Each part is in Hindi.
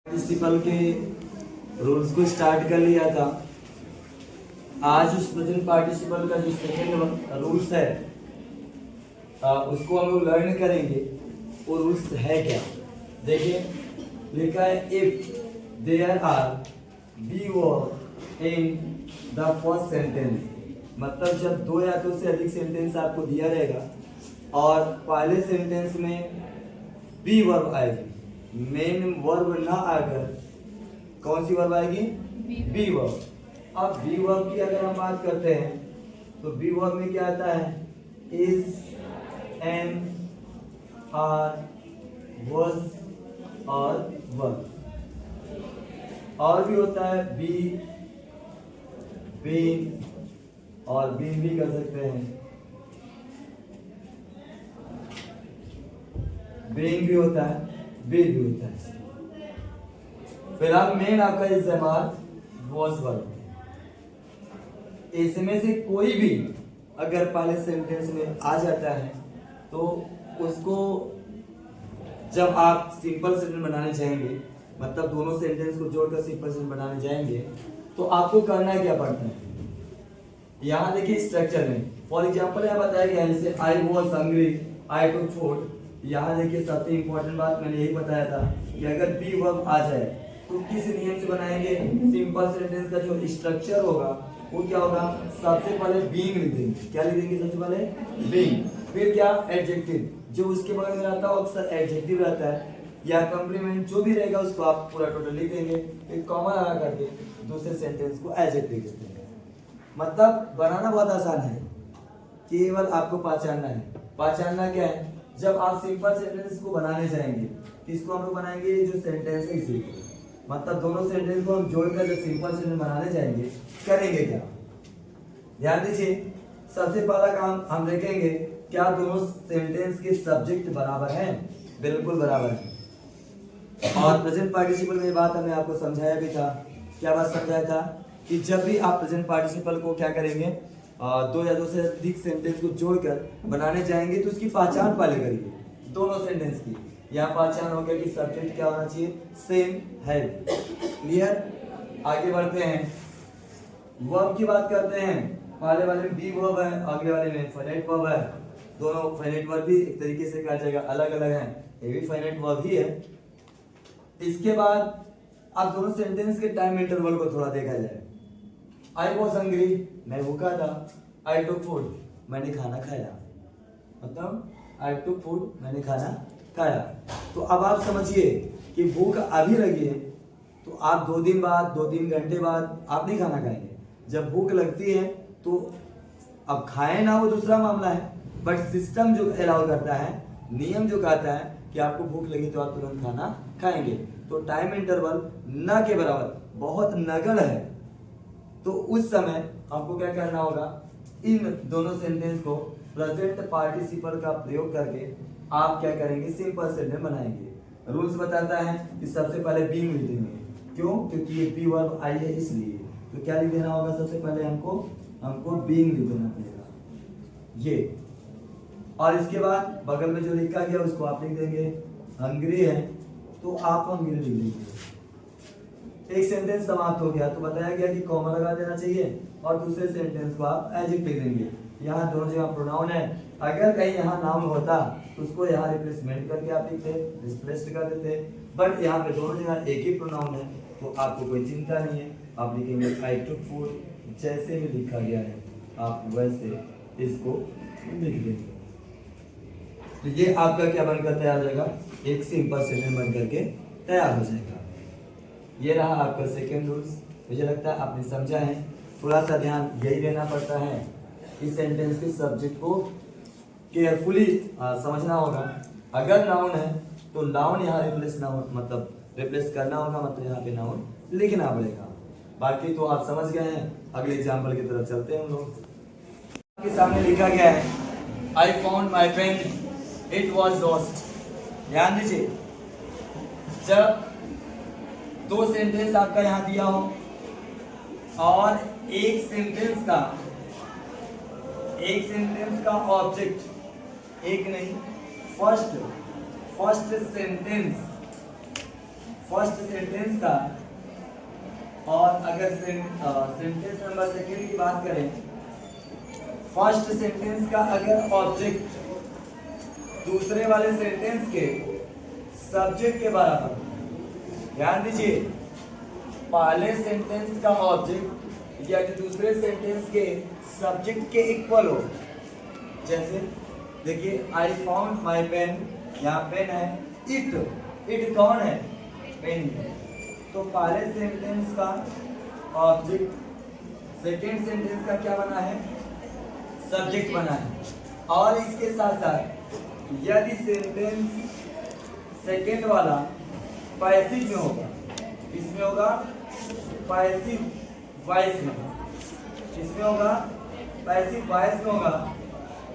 पार्टिसिपल के रूल्स को स्टार्ट कर लिया था। आज उस प्रेजेंट पार्टिसिपल का जो सेकेंड रूल्स है उसको हम लोग लर्न करेंगे। वो रूल्स है क्या, देखिए लिखा है if there are be verb in the first sentence, मतलब जब दो या दो से अधिक सेंटेंस आपको दिया रहेगा और पहले सेंटेंस में बी वर्ब आएगी, मेन वर्ब ना आकर कौन सी वर्ब आएगी, बी वर्ब। अब बी वर्ब की अगर हम बात करते हैं तो बी वर्ब में क्या आता है, इज, एन, आर, वॉज और वर्ब। और भी होता है बी, बीन और बीन भी कर सकते हैं, बीइंग भी होता है, बी भी होता है। फिलहाल मेन आपका इस्तेमाल वॉज वर्ब। इसमें से कोई भी अगर पहले सेंटेंस में आ जाता है तो उसको जब आप सिंपल सेंटेंस बनाने जाएंगे, मतलब दोनों सेंटेंस को जोड़कर सिंपल सेंटेंस बनाने जाएंगे, तो आपको करना क्या पड़ता है। यहाँ देखिए स्ट्रक्चर में फॉर एग्जाम्पल यहाँ बताया गया है जैसे I was hungry, I took food. यहाँ देखिए सबसे इंपॉर्टेंट बात मैंने यही बताया था कि अगर बी वर्ब आ जाए तो किस नियम से बनाएंगे, सिंपल सेंटेंस का जो स्ट्रक्चर होगा वो क्या होगा, सबसे पहले बीइंग लिख देंगे। क्या लिख देंगे, सबसे पहले बीइंग, फिर क्या एडजेक्टिव, जो उसके बगल में रहता है अक्सर एडजेक्टिव रहता है या कॉम्प्लीमेंट जो भी रहेगा उसको आप पूरा टोटल लिख देंगे, फिर कॉमा लगा करके दूसरे सेंटेंस को एडजेक्टिव लिख देंगे। मतलब बनाना बहुत आसान है, केवल आपको पहचानना है। पहचानना क्या है, जब आप सिंपल सेंटेंस को बनाने जाएंगे, किसको हम लोग बनाएंगे, जो सेंटेंस है इसी को, मतलब दोनों सेंटेंस को हम जोड़कर जब सिंपल सेंटेंस बनाने जाएंगे करेंगे क्या, ध्यान दीजिए। सबसे पहला काम हम देखेंगे क्या दोनों सेंटेंस के सब्जेक्ट बराबर हैं, बिल्कुल बराबर है। और प्रेजेंट पार्टिसिपल में बात हमने आपको समझाया भी था। क्या बात समझाया था कि जब भी आप प्रेजेंट पार्टिसिपल को क्या करेंगे, दो या दो से अधिक सेंटेंस को जोड़कर बनाने जाएंगे तो उसकी पहचान पहले करिए दोनों सेंटेंस की। यहाँ पहचान हो गया कि सब्जेक्ट क्या होना चाहिए, सेम है, क्लियर। आगे बढ़ते हैं, वर्ब की बात करते हैं। पहले वाले में बी वर्ब है, अगले वाले में फाइनाइट वर्ब है। दोनों फाइनाइट वर्ब भी एक तरीके से कहा जाएगा अलग अलग है, ये भी फाइनाइट वर्ब ही है। इसके बाद अब दोनों सेंटेंस के टाइम इंटरवल को थोड़ा देखा जाए। आई वॉज हंग्री, मैं भूखा था। आई टुक फूड, मैंने खाना खाया, मतलब आई टुक फूड, मैंने खाना खाया। तो अब आप समझिए कि भूख अभी लगी है तो आप 2 दिन बाद, 2-3 घंटे बाद आप नहीं खाना खाएंगे। जब भूख लगती है तो अब खाएं ना, वो दूसरा मामला है, बट सिस्टम जो अलाउ करता है, नियम जो कहता है कि आपको भूख लगी तो आप तुरंत खाना खाएंगे। तो टाइम इंटरवल न के बराबर बहुत नगण्य है, तो उस समय आपको क्या करना होगा, इन दोनों सेंटेंस को प्रेजेंट पार्टिसिपल का प्रयोग करके आप क्या करेंगे, सिंपल सेंटेंस बनाएंगे। रूल्स बताता है कि सबसे पहले बीइंग लिख देंगे, क्यों, क्योंकि ये बी वर्ब आई है इसलिए। तो क्या लिख देना होगा, सबसे पहले हमको बीइंग लिख देना पड़ेगा ये। और इसके बाद बगल में जो लिखा गया उसको आप लिख देंगे। हंग्री है तो आप हंग्री लिख देंगे। एक सेंटेंस समाप्त हो गया तो बताया गया कि कॉमा लगा देना चाहिए और दूसरे सेंटेंस को आप एडजेक्टिव देंगे। यहाँ दोनों जगह प्रोनाउन है, अगर कहीं यहाँ नाउन होता तो उसको यहाँ रिप्लेसमेंट करके आप लिखते, रिप्लेस्ड कर देते, बट यहाँ पे दोनों जगह एक ही प्रोनाउन है तो आपको कोई चिंता नहीं है। आप लिखेंगे आई टुक फूड, जैसे भी लिखा गया है आप वैसे इसको लिख देंगे। तो ये आपका क्या बनकर तैयार हो जाएगा, एक सिंपल सेंटेंस बन करके तैयार हो जाएगा। ये रहा आपका सेकेंड रूल्स। मुझे लगता है आपने समझा है। थोड़ा सा ध्यान यही देना पड़ता है, इस सेंटेंस के सब्जेक्ट को केयरफुली समझना होगा। अगर नाउन है तो नाउन यहाँ रिप्लेस मतलब रिप्लेस करना होगा, मतलब यहाँ पे नाउन लिखना पड़ेगा। बाकी तो आप समझ गए हैं। अगले एग्जाम्पल की तरफ चलते हैं हम लोग। आपके सामने लिखा गया है I found my pen, it was lost. ध्यान दीजिए, जब दो सेंटेंस आपका यहाँ दिया हो और एक सेंटेंस का ऑब्जेक्ट, एक नहीं, फर्स्ट सेंटेंस फर्स्ट सेंटेंस का, और अगर सेंटेंस नंबर सेकंड की बात करें, फर्स्ट सेंटेंस का अगर ऑब्जेक्ट दूसरे वाले सेंटेंस के सब्जेक्ट के बराबर, ध्यान दीजिए, पहले सेंटेंस का ऑब्जेक्ट या दूसरे सेंटेंस के सब्जेक्ट के इक्वल हो। जैसे देखिए, आई फाउंड माई पेन, यहाँ पेन है, इट कौन है? पेन है। तो पहले सेंटेंस का ऑब्जेक्ट सेकेंड सेंटेंस का क्या बना है? सब्जेक्ट बना है। और इसके साथ साथ यदि सेंटेंस सेकेंड वाला पैसिव में होगा, इसमें होगा पैसिव वॉइस में, इसमें होगा पैसिव वॉइस में होगा,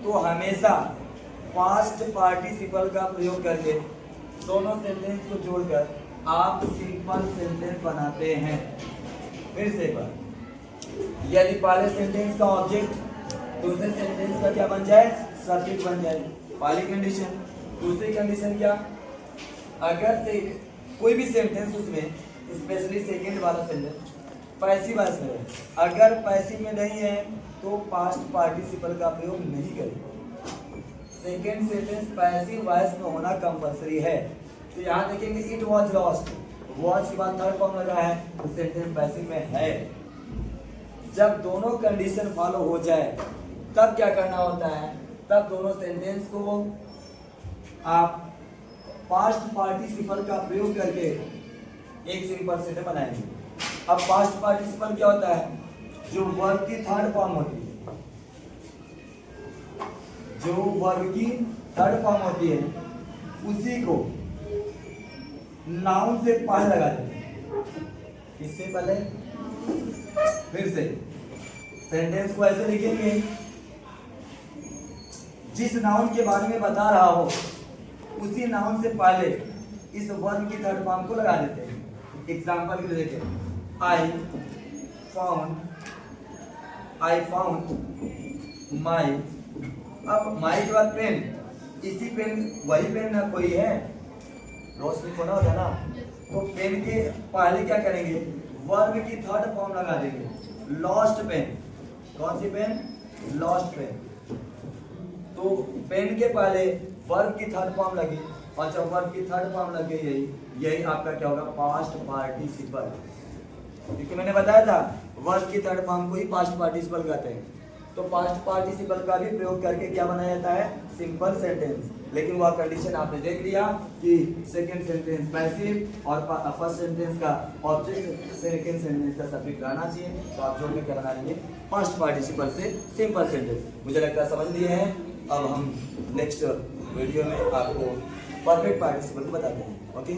तो हमेशा पास्ट पार्टिसिपल का प्रयोग करके दोनों सेंटेंस को जोड़कर आप सिंपल सेंटेंस बनाते हैं। फिर से एक बार, यदि पहले सेंटेंस का ऑब्जेक्ट दूसरे सेंटेंस का क्या बन जाए? सब्जेक्ट बन जाए, पहली कंडीशन। दूसरी कंडीशन क्या? अगर से कोई भी सेंटेंस उसमें, स्पेशली सेकंड वाला सेंटेंस पैसिव वॉइस में है, अगर पैसिव में नहीं है तो पास्ट पार्टिसिपल का प्रयोग नहीं करें। सेकंड सेंटेंस पैसिव वॉइस में होना कंपलसरी है। तो यहाँ देखेंगे इट वॉज लॉस्ट, वॉज के बाद थर्ड फॉर्म लगा है, तो सेंटेंस पैसिव में है। जब दोनों कंडीशन फॉलो हो जाए तब क्या करना होता है? तब दोनों सेंटेंस को आप पास्ट पार्टिसिपल का प्रयोग करके एक सिंपल सेंटेंस बनाएंगे। अब पास्ट पार्टिसिपल क्या होता है? जो वर्ब की थर्ड फॉर्म होती है, जो वर्ब की थर्ड फॉर्म होती है उसी को नाउन से पहले लगा देते हैं। किससे पहले? फिर से सेंटेंस को ऐसे लिखेंगे, जिस नाउन के बारे में बता रहा हो उसी नाउन से पहले इस वर्ब की थर्ड फॉर्म को लगा देते हैं। एग्जांपल के लिए देखें, आई फाउंड माई। अब माई के बाद पेन, इसी पेन, वही पेन ना कोई है, लॉस्ट लिख होना होता ना, तो पेन के पहले क्या करेंगे? वर्ब की थर्ड फॉर्म लगा देंगे, लॉस्ट पेन। कौन सी पेन? Lost pen. तो पेन के पहले वर्ब की थर्ड फॉर्म लगी, और जब वर्ब की थर्ड फॉर्म लग गई यही आपका क्या होगा? Past participle. क्योंकि मैंने बताया था वर्ब की थर्ड फॉर्म को ही पास्ट पार्टिसिपल कहते हैं। तो पास्ट पार्टिसिपल का भी प्रयोग करके क्या बनाया जाता है? Simple sentence. लेकिन वह कंडीशन आपने देख लिया कि सेकंड सेंटेंस पैसिव और फर्स्ट सेंटेंस का ऑब्जेक्ट सेकंड सेंटेंस का सब्जेक्ट रहना चाहिए, तो आप जोड़ के क्या बना लेंगे? पास्ट पार्टिसिपल से सिंपल सेंटेंस। मुझे लगता है समझ लिए हैं। अब हम नेक्स्ट वीडियो में आपको परफेक्ट पार्टिसिपल बताते हैं। ओके।